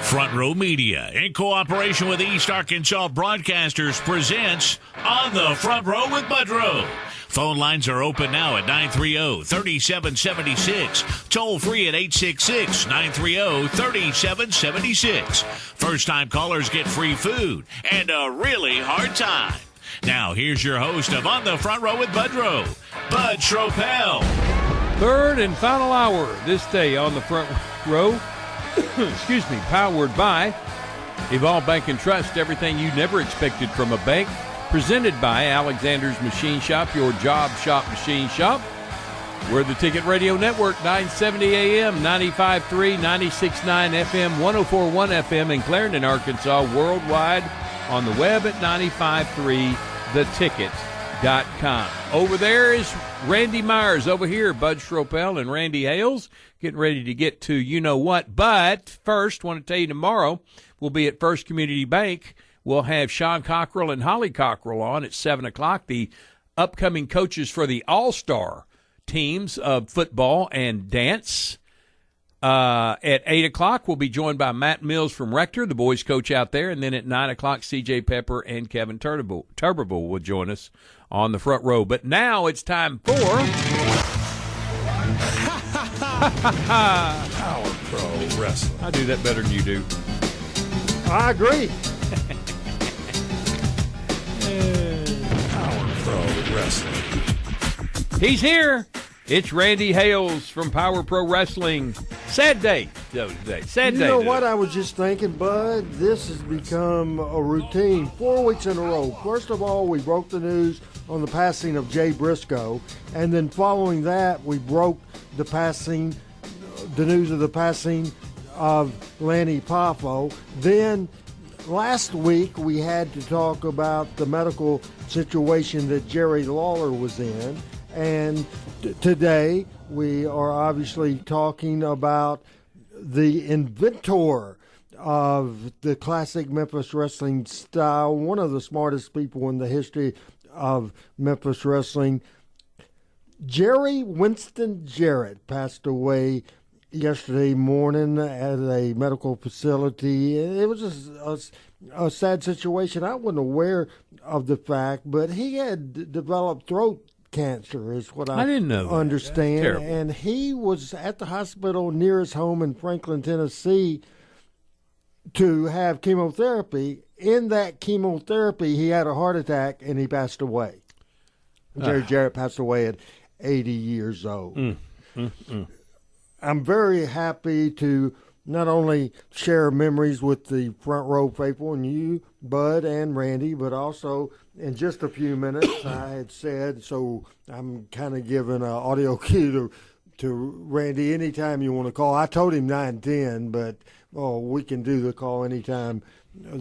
Front Row Media, in cooperation with East Arkansas Broadcasters, presents On the Front Row with Budro. Phone lines are open now at 930-3776. Toll free at 866-930-3776. First-time callers get free food and a really hard time. Now, here's your host of On the Front Row with Budro, Bud Schropel. Third and final hour this day on the Front Row. Excuse me, powered by Evolve Bank and Trust, everything you never expected from a bank. Presented by Alexander's Machine Shop, your job shop machine shop. We're the Ticket Radio Network, 970 AM, 95.3, 96.9 FM, 104.1 FM in Clarendon, Arkansas, worldwide on the web at 95.3theticket.com. Over there is Randy Myers. Over here, Bud Schropel and Randy Hales, getting ready to get to you-know-what. But first, want to tell you tomorrow we'll be at First Community Bank. We'll have Sean Cockrell and Holly Cockrell on at 7 o'clock, the upcoming coaches for the all-star teams of football and dance. At 8 o'clock, we'll be joined by Matt Mills from Rector, the boys coach out there. And then at 9 o'clock, C.J. Pepper and Kevin Turbeville will join us on the front row. But now it's time for Power Pro Wrestling. I do that better than you do. I agree. Power Pro Wrestling. He's here. It's Randy Hales from Power Pro Wrestling. Sad day today. Sad day. You know today. what I was just thinking, Bud? This has become a routine 4 weeks in a row. First of all, we broke the news on the passing of Jay Briscoe, and then following that, we broke the news of the passing of Lanny Poffo. Then last week, we had to talk about the medical situation that Jerry Lawler was in. And today, we are obviously talking about the inventor of the classic Memphis wrestling style, one of the smartest people in the history of Memphis wrestling. Jerry Winston Jarrett passed away yesterday morning at a medical facility. It was a sad situation. I wasn't aware of the fact, but he had developed throat cancer is what I didn't know understand. Terrible. And he was at the hospital near his home in Franklin, Tennessee to have chemotherapy. In that chemotherapy, he had a heart attack and he passed away. Jerry Jarrett passed away at 80 years old. I'm very happy to not only share memories with the front row faithful and you, Bud and Randy, but also in just a few minutes, I had said, so I'm kind of giving an audio cue to Randy anytime you want to call. I told him 9:10, but we can do the call anytime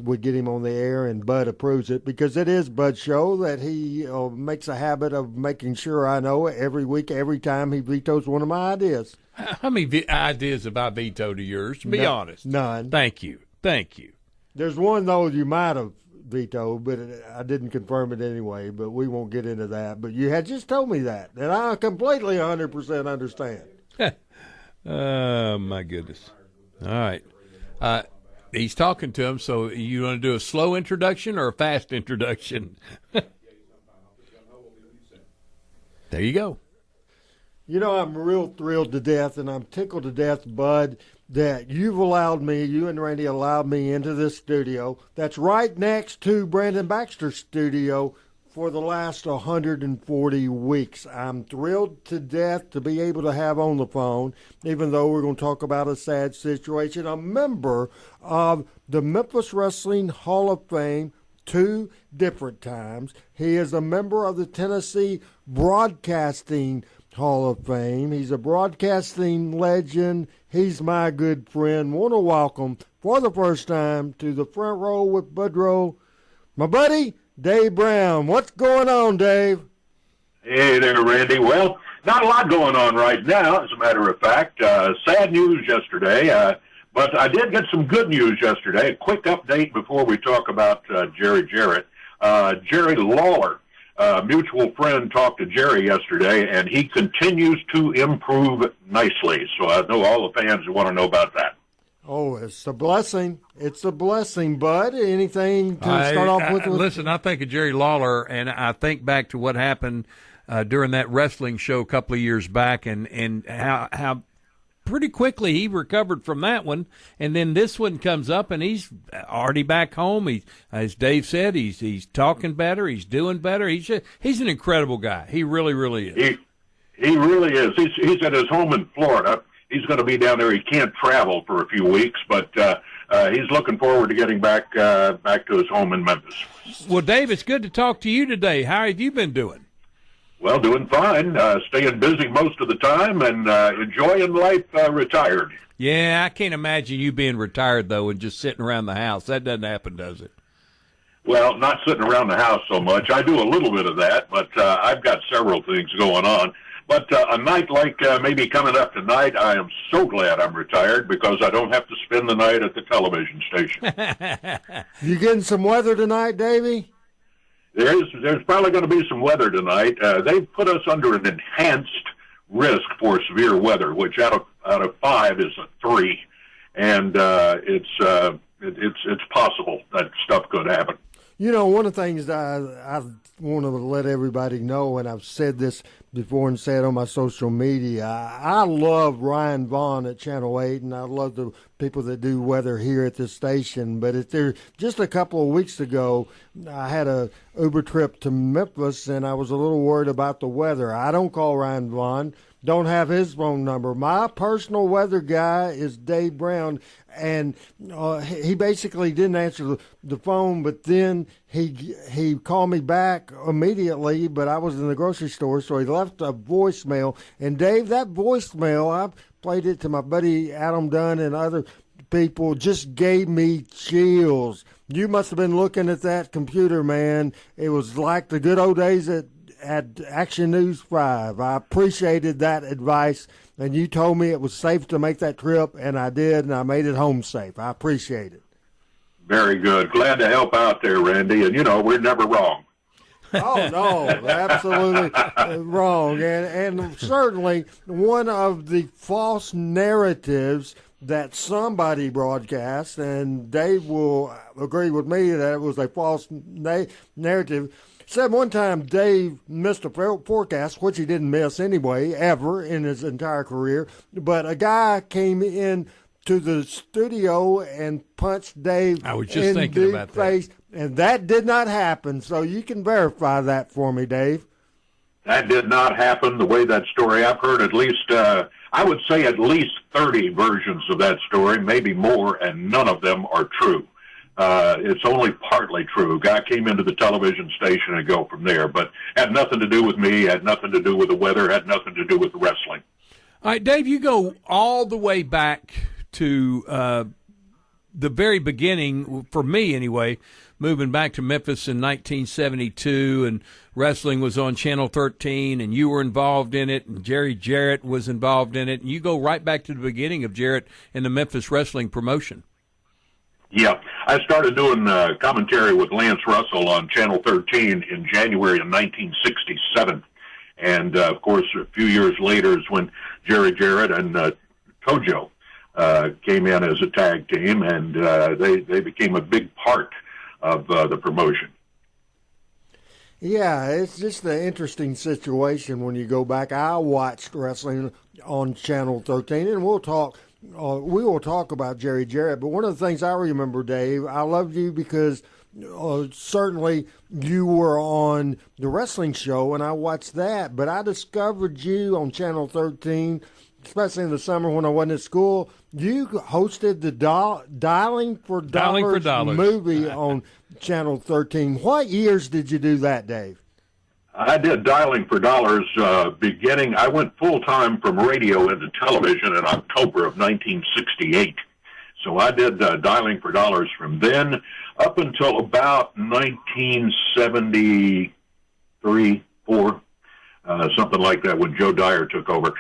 we get him on the air, and Bud approves it because it is Bud's show that he makes a habit of making sure I know every week, every time he vetoes one of my ideas. How many ideas have I vetoed of yours? Be honest. None. Thank you. There's one, though, you might have vetoed, but I didn't confirm it anyway, but we won't get into that. But you had just told me that, and I completely 100% understand. Oh, my goodness. All right. He's talking to him, so you want to do a slow introduction or a fast introduction? There you go. You know, I'm real thrilled to death, and I'm tickled to death, Bud, that you and Randy allowed me into this studio that's right next to Brandon Baxter's studio for the last 140 weeks. I'm thrilled to death to be able to have on the phone, even though we're going to talk about a sad situation, a member of the Memphis Wrestling Hall of Fame 2 different times. He is a member of the Tennessee Broadcasting Hall of Fame. He's a broadcasting legend. He's my good friend. Want to welcome for the first time to the front row with Budro, my buddy, Dave Brown. What's going on, Dave? Hey there, Randy. Well, not a lot going on right now, as a matter of fact. Sad news yesterday, but I did get some good news yesterday. A quick update before we talk about Jerry Jarrett. Jerry Lawler, mutual friend, talked to Jerry yesterday, and he continues to improve nicely. So I know all the fans want to know about that. Oh, it's a blessing. It's a blessing, Bud. Anything to start off with? Listen, I think of Jerry Lawler, and I think back to what happened during that wrestling show a couple of years back, and how pretty quickly he recovered from that one. And then this one comes up, and he's already back home. He, as Dave said, he's talking better. He's doing better. He's an incredible guy. He really, really is. He really is. He's at his home in Florida. He's going to be down there. He can't travel for a few weeks, but he's looking forward to getting back to his home in Memphis. Well, Dave, it's good to talk to you today. How have you been doing? Well, doing fine. Staying busy most of the time and enjoying life retired. Yeah, I can't imagine you being retired, though, and just sitting around the house. That doesn't happen, does it? Well, not sitting around the house so much. I do a little bit of that, but I've got several things going on. But a night like maybe coming up tonight, I am so glad I'm retired because I don't have to spend the night at the television station. You getting some weather tonight, Davey? There's probably going to be some weather tonight. They've put us under an enhanced risk for severe weather, which out of 5 is a 3, and it's possible that stuff could happen. You know, one of the things that I want to let everybody know, and I've said this before and said on my social media, I love Ryan Vaughn at Channel 8, and I love the people that do weather here at this station. But just a couple of weeks ago, I had a Uber trip to Memphis, and I was a little worried about the weather. I don't call Ryan Vaughn. Don't have his phone number. My personal weather guy is Dave Brown, and he basically didn't answer the phone, but then he called me back immediately, but I was in the grocery store, so he left a voicemail. And, Dave, that voicemail, I played it to my buddy Adam Dunn and other people, just gave me chills. You must have been looking at that computer, man. It was like the good old days at Action News 5. I appreciated that advice, and you told me it was safe to make that trip, and I did, and I made it home safe. I appreciate it. Very good. Glad to help out there, Randy, and, we're never wrong. Oh, no, absolutely wrong. And certainly one of the false narratives that somebody broadcast, and Dave will agree with me that it was a false narrative. Said one time Dave missed a forecast, which he didn't miss anyway, ever in his entire career. But a guy came in to the studio and punched Dave I was just in thinking the about face, and that did not happen. So you can verify that for me, Dave. That did not happen the way that story. I've heard at least, I would say at least 30 versions of that story, maybe more, and none of them are true. It's only partly true. Guy came into the television station and go from there, but had nothing to do with me, had nothing to do with the weather, had nothing to do with the wrestling. All right, Dave, you go all the way back to the very beginning, for me anyway, moving back to Memphis in 1972, and wrestling was on Channel 13, and you were involved in it, and Jarrett was involved in it, and you go right back to the beginning of Jarrett in the Memphis wrestling promotion. Yeah, I started doing commentary with Lance Russell on Channel 13 in January of 1967. And, of course, a few years later is when Jarrett and Tojo came in as a tag team, and they became a big part of the promotion. Yeah, it's just an interesting situation when you go back. I watched wrestling on Channel 13, and we will talk about Jerry Jarrett. But one of the things I remember, Dave, I loved you because certainly you were on the wrestling show, and I watched that. But I discovered you on Channel 13, especially in the summer when I wasn't at school. You hosted the Dialing for Dollars movie on Channel 13. What years did you do that, Dave? I did Dialing for Dollars beginning. I went full-time from radio into television in October of 1968. So I did Dialing for Dollars from then up until about 1973, 4, something like that, when Joe Dyer took over.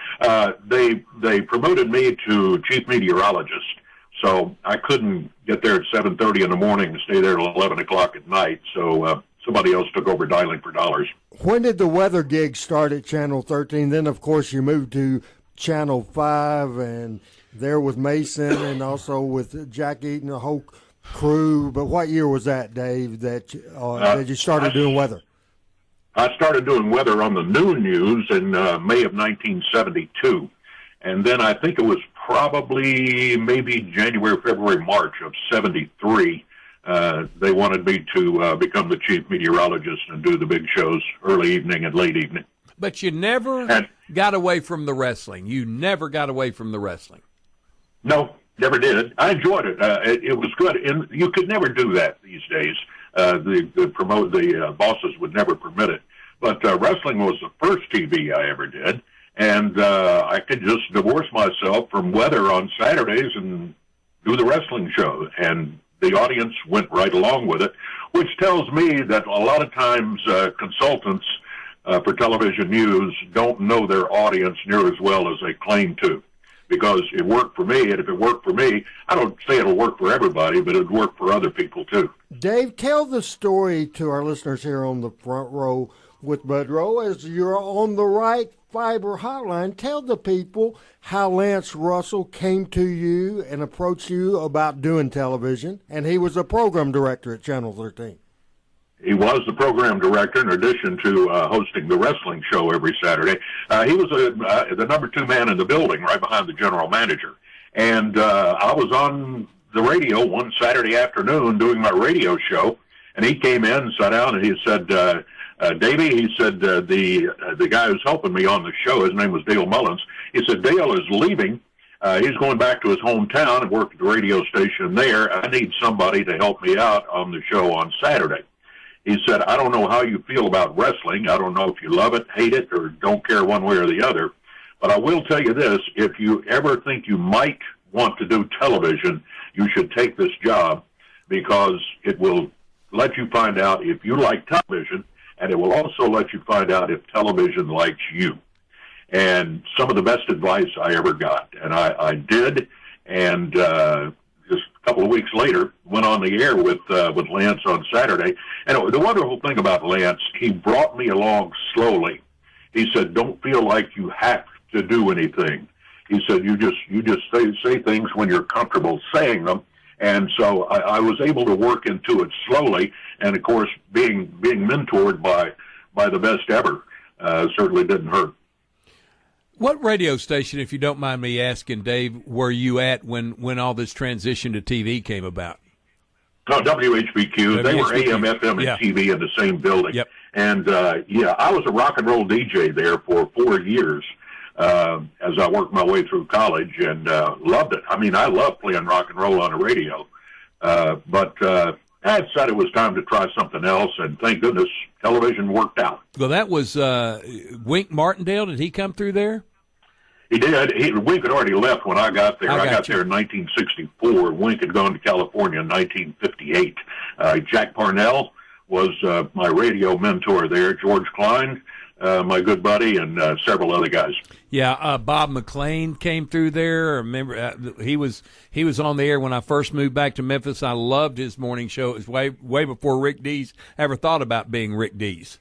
They promoted me to chief meteorologist, so I couldn't get there at 7:30 in the morning and stay there till 11 o'clock at night. So somebody else took over Dialing for Dollars. When did the weather gig start at Channel 13? Then, of course, you moved to Channel 5, and there with Mason and also with Jack Eaton, the whole crew. But what year was that, Dave, that you started doing weather? I started doing weather on the noon news in May of 1972. And then I think it was probably maybe January, February, March of 73. They wanted me to become the chief meteorologist and do the big shows early evening and late evening. But you never got away from the wrestling. You never got away from the wrestling. No, never did. I enjoyed it. It was good. And you could never do that these days. The bosses would never permit it. But wrestling was the first TV I ever did. And I could just divorce myself from weather on Saturdays and do the wrestling show. And the audience went right along with it, which tells me that a lot of times consultants for television news don't know their audience near as well as they claim to, because it worked for me, and if it worked for me, I don't say it'll work for everybody, but it'd work for other people too. Dave, tell the story to our listeners here on the Front Row with Budro as you're on the right fiber hotline. Tell the people how Lance Russell came to you and approached you about doing television, and he was a program director at Channel 13. He was the program director in addition to hosting the wrestling show every Saturday. He was the number 2 man in the building right behind the general manager. And I was on the radio one Saturday afternoon doing my radio show, and he came in and sat down and he said, Davey, he said, the guy who's helping me on the show, his name was Dale Mullins, he said, Dale is leaving. He's going back to his hometown and work at the radio station there. I need somebody to help me out on the show on Saturday. He said, I don't know how you feel about wrestling. I don't know if you love it, hate it, or don't care one way or the other. But I will tell you this, if you ever think you might want to do television, you should take this job, because it will let you find out if you like television, and it will also let you find out if television likes you. And some of the best advice I ever got, and I did, and just a couple of weeks later, went on the air with Lance on Saturday. And the wonderful thing about Lance, he brought me along slowly. He said, don't feel like you have to do anything. He said, you just say things when you're comfortable saying them. And so I was able to work into it slowly. And of course, being mentored by the best ever certainly didn't hurt. What radio station, if you don't mind me asking, Dave, were you at when all this transition to TV came about? No, WHBQ. They were AM, FM, and TV in the same building. Yep. And, I was a rock and roll DJ there for 4 years as I worked my way through college, and loved it. I mean, I love playing rock and roll on the radio. But I decided it was time to try something else, and thank goodness television worked out. Well, that was Wink Martindale. Did he come through there? He did. Wink had already left when I got there. I got there in 1964. Wink had gone to California in 1958. Jack Parnell was my radio mentor there. George Klein, my good buddy, and several other guys. Yeah, Bob McLean came through there. I remember he was on the air when I first moved back to Memphis. I loved his morning show. It was way before Rick Dees ever thought about being Rick Dees.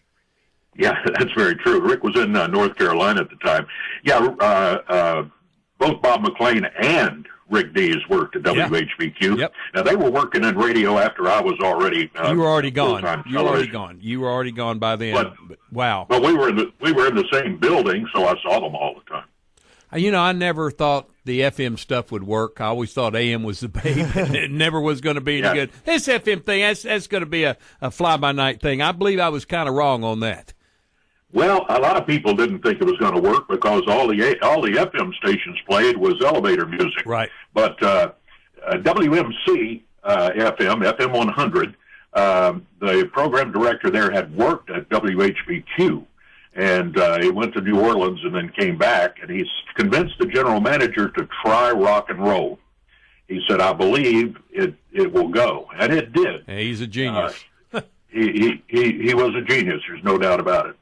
Yeah, that's very true. Rick was in North Carolina at the time. Yeah, both Bob McLean and Rick Dees worked at WHBQ. Yep. Now, they were working in radio after I was already you were already gone. You were already gone by then. But wow. But we were in the same building, so I saw them all the time. You know, I never thought the FM stuff would work. I always thought AM was the baby. It never was going to be any good. This FM thing, that's going to be a fly-by-night thing. I believe I was kind of wrong on that. Well, a lot of people didn't think it was going to work because all the FM stations played was elevator music. Right. But WMC FM 100, the program director there had worked at WHBQ, and he went to New Orleans and then came back, and he convinced the general manager to try rock and roll. He said, I believe it will go. And it did. Yeah, he's a genius. He was a genius. There's no doubt about it.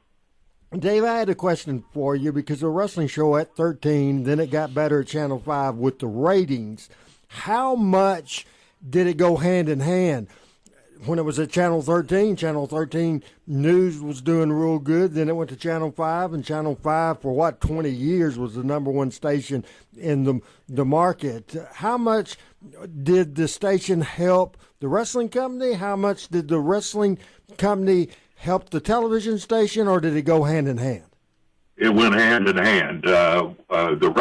Dave, I had a question for you because the wrestling show at 13, then it got better at Channel 5 with the ratings. How much did it go hand in hand? when it was at Channel 13, Channel 13 News was doing real good. Then it went to Channel 5, and Channel 5 for 20 years was the number one station in the market. How much did the station help the wrestling company? How much did the wrestling company help the television station, or did it go hand in hand? It went hand in hand. The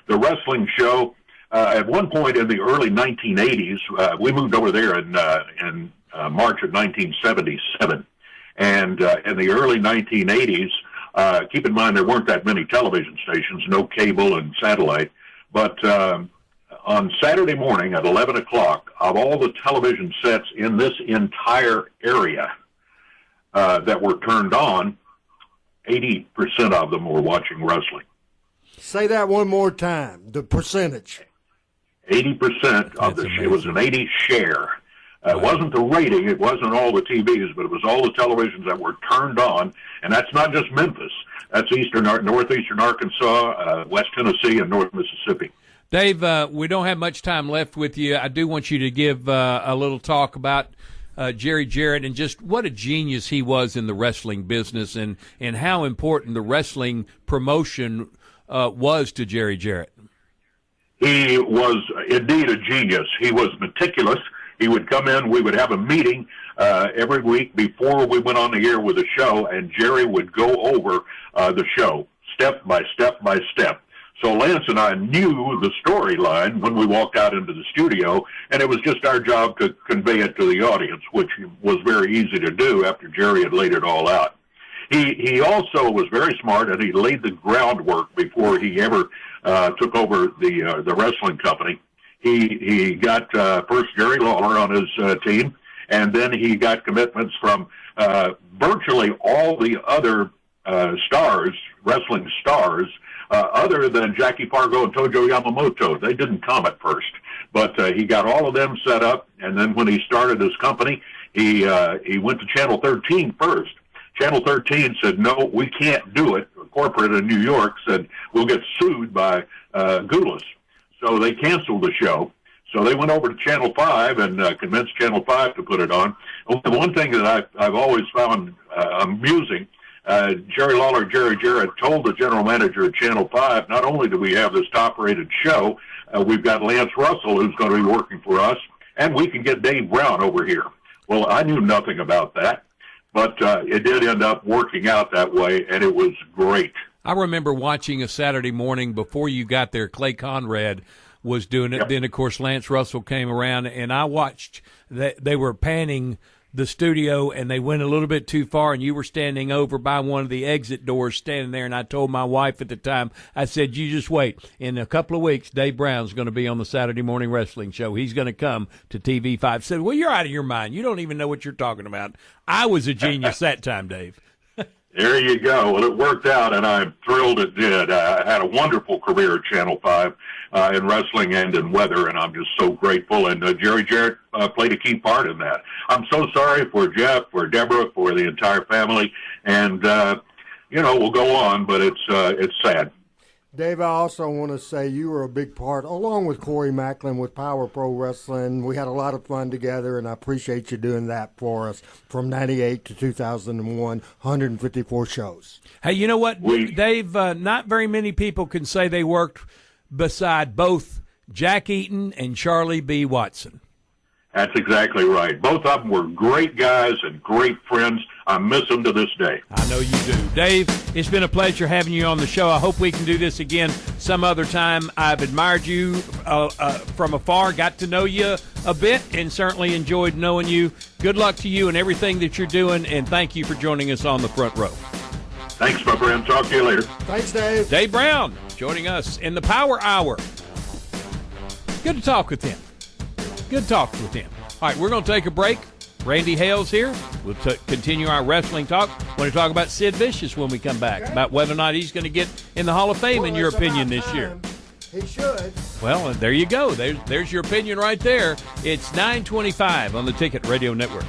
wrestling show. At one point in the early 1980s, we moved over there in March of 1977. And in the early 1980s, keep in mind there weren't that many television stations, no cable and satellite. But on Saturday morning at 11 o'clock, of all the television sets in this entire area that were turned on, 80% of them were watching wrestling. Say that one more time, the percentage. 80% of it was an 80 share. It wasn't the rating, it wasn't all the TVs, but it was all the televisions that were turned on, and that's not just Memphis. That's northeastern Arkansas, West Tennessee, and North Mississippi. Dave, we don't have much time left with you. I do want you to give a little talk about Jerry Jarrett and just what a genius he was in the wrestling business, and how important the wrestling promotion was to Jerry Jarrett. He was indeed a genius. He was meticulous. He would come in, we would have a meeting every week before we went on the air with the show, and Jerry would go over the show step by step by step. So Lance and I knew the storyline when we walked out into the studio, and it was just our job to convey it to the audience, which was very easy to do after Jerry had laid it all out. He also was very smart, and he laid the groundwork before he ever took over the wrestling company. He got first Jerry Lawler on his team, and then he got commitments from virtually all the other wrestling stars, other than Jackie Fargo and Tojo Yamamoto. They didn't come at first, but he got all of them set up, and then when he started his company, he went to Channel 13 first. Channel 13 said, no, we can't do it. Corporate in New York said, we'll get sued by Goulas. So they canceled the show. So they went over to Channel 5 and convinced Channel 5 to put it on. One thing that I've always found amusing, Jerry Lawler, Jerry Jarrett told the general manager at Channel 5, not only do we have this top-rated show, we've got Lance Russell who's going to be working for us, and we can get Dave Brown over here. Well, I knew nothing about that. But it did end up working out that way, and it was great. I remember watching a Saturday morning before you got there. Clay Conrad was doing it. Yep. Then, of course, Lance Russell came around, and I watched that they were panning the studio, and they went a little bit too far, and you were standing over by one of the exit doors standing there, and I told my wife at the time, I said, you just wait. In a couple of weeks, Dave Brown's going to be on the Saturday morning wrestling show. He's going to come to TV5. I said, well, you're out of your mind. You don't even know what you're talking about. I was a genius that time, Dave. There you go. Well, it worked out, and I'm thrilled it did. I had a wonderful career at Channel 5 in wrestling and in weather, and I'm just so grateful. And Jerry Jarrett played a key part in that. I'm so sorry for Jeff, for Deborah, for the entire family, and, we'll go on, but it's sad. Dave, I also want to say you were a big part, along with Corey Macklin, with Power Pro Wrestling. We had a lot of fun together, and I appreciate you doing that for us from 98 to 2001, 154 shows. Hey, you know what, Dave? Not very many people can say they worked beside both Jack Eaton and Charlie B. Watson. That's exactly right. Both of them were great guys and great friends. I miss them to this day. I know you do. Dave, it's been a pleasure having you on the show. I hope we can do this again some other time. I've admired you from afar, got to know you a bit, and certainly enjoyed knowing you. Good luck to you and everything that you're doing, and thank you for joining us on the front row. Thanks, my friend. Talk to you later. Thanks, Dave. Dave Brown joining us in the Power Hour. Good to talk with him. Good talk with him. All right, we're going to take a break. Randy Hales here. We'll continue our wrestling talk. Want to talk about Sid Vicious when we come back, about whether or not he's going to get in the Hall of Fame, in your opinion, this year. He should. Well, there you go. There's your opinion right there. It's 9:25 on the Ticket Radio Network.